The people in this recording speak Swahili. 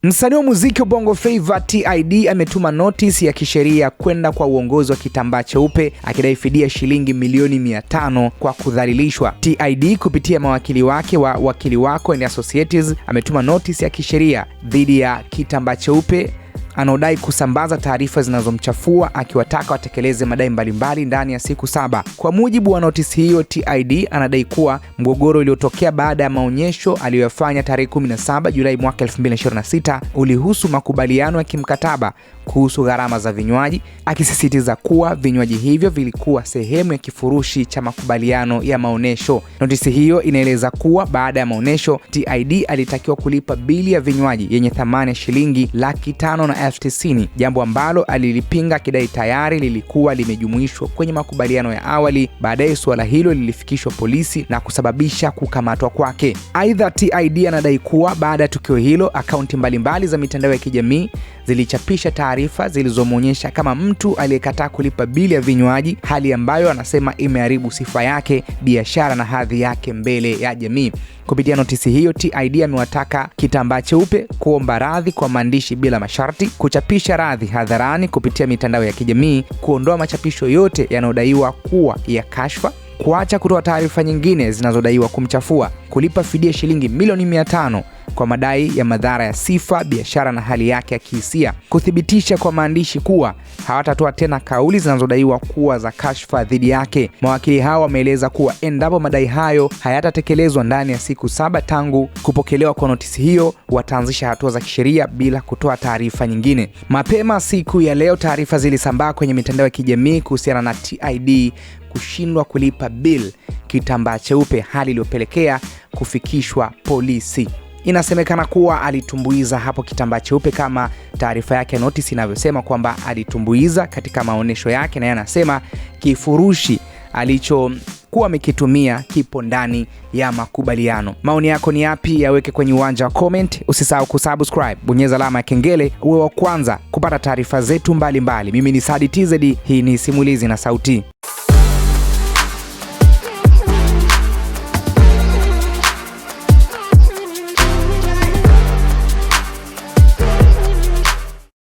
Msanii wa muziki wa Bongo Flava TID ametuma notice ya kisheria kwenda kwa uongozi wa Kitambaa Cheupe akidai fidia shilingi milioni 500 kwa kudhalilishwa. TID kupitia mawakili wake wa Wakili Wako and Associates ametuma notice ya kisheria dhidi ya Kitambaa Cheupe anaodai kusambaza taarifa zinazomchafua, akiwataka watekeleze madai mbalimbali ndani ya siku 7. Kwa mujibu wa notisi hiyo, TID anadai kuwa mgogoro uliotokea baada ya maonyesho aliyofanya tarehe 17 Julai mwaka 2026 ulihusu makubaliano ya kimkataba kuhusu gharama za vinywaji, akisisitiza kuwa vinywaji hivyo vilikuwa sehemu ya kifurushi cha makubaliano ya maonyesho. Notisi hiyo inaeleza kuwa baada ya maonyesho, TID alitakiwa kulipa bili ya vinywaji yenye thamani ya shilingi 590,000, jambo ambalo alilipinga akidai tayari lilikuwa limejumuishwa kwenye makubaliano ya awali. Baadaye suala hilo lilifikishwa polisi na kusababisha kukamatwa kwake. Aidha, TID anadai kuwa baada ya tukio hilo, akaunti mbalimbali za mitandao ya kijamii zilichapisha taarifa zilizomuonyesha kama mtu aliyekataa kulipa bili ya vinywaji, hali ambayo anasema imeharibu sifa yake, biashara na hadhi yake mbele ya jamii. Kupitia notisi hiyo, TID amewataka Kitambaa Cheupe kuomba radhi kwa maandishi bila masharti, kuchapisha radhi hadharani kupitia mitandao ya kijamii, kuondoa machapisho yote yanayodaiwa kuwa ya kashfa, kuacha kutoa taarifa nyingine zinazodaiwa kumchafua, kulipa fidia shilingi milioni 500 kwa madai ya madhara ya sifa, biashara na hali yake ya kihisia, kuthibitisha kwa maandishi kuwa hawatatoa tena kauli zinazodaiwa kuwa za kashfa dhidi yake. Mawakili hao wameeleza kuwa endapo madai hayo hayatatekelezwa ndani ya siku 7 tangu kupokelewa kwa notisi hiyo, wataanzisha hatua za kisheria bila kutoa taarifa nyingine. Mapema siku ya leo, taarifa zilisambaa kwenye mitandao ya kijamii kuhusiana na TID kushindwa kulipa bill Kitambaa Cheupe, hali iliyopelekea kufikishwa polisi. Inasemekana kuwa alitumbuiza hapo Kitambaa Cheupe, kama taarifa yake ya notice inavyosema kwamba alitumbuiza katika maonesho yake, na yeye anasema kifurushi alichokuwa amekitumia kipo ndani ya makubaliano. Maoni yako ni yapi? Yaweke kwenye uwanja wa comment. Usisahau kusubscribe, bonyeza alama ya kengele uwe wa kwanza kupata taarifa zetu mbalimbali. Mimi ni Sadi TZ, hii ni Simulizi na Sauti.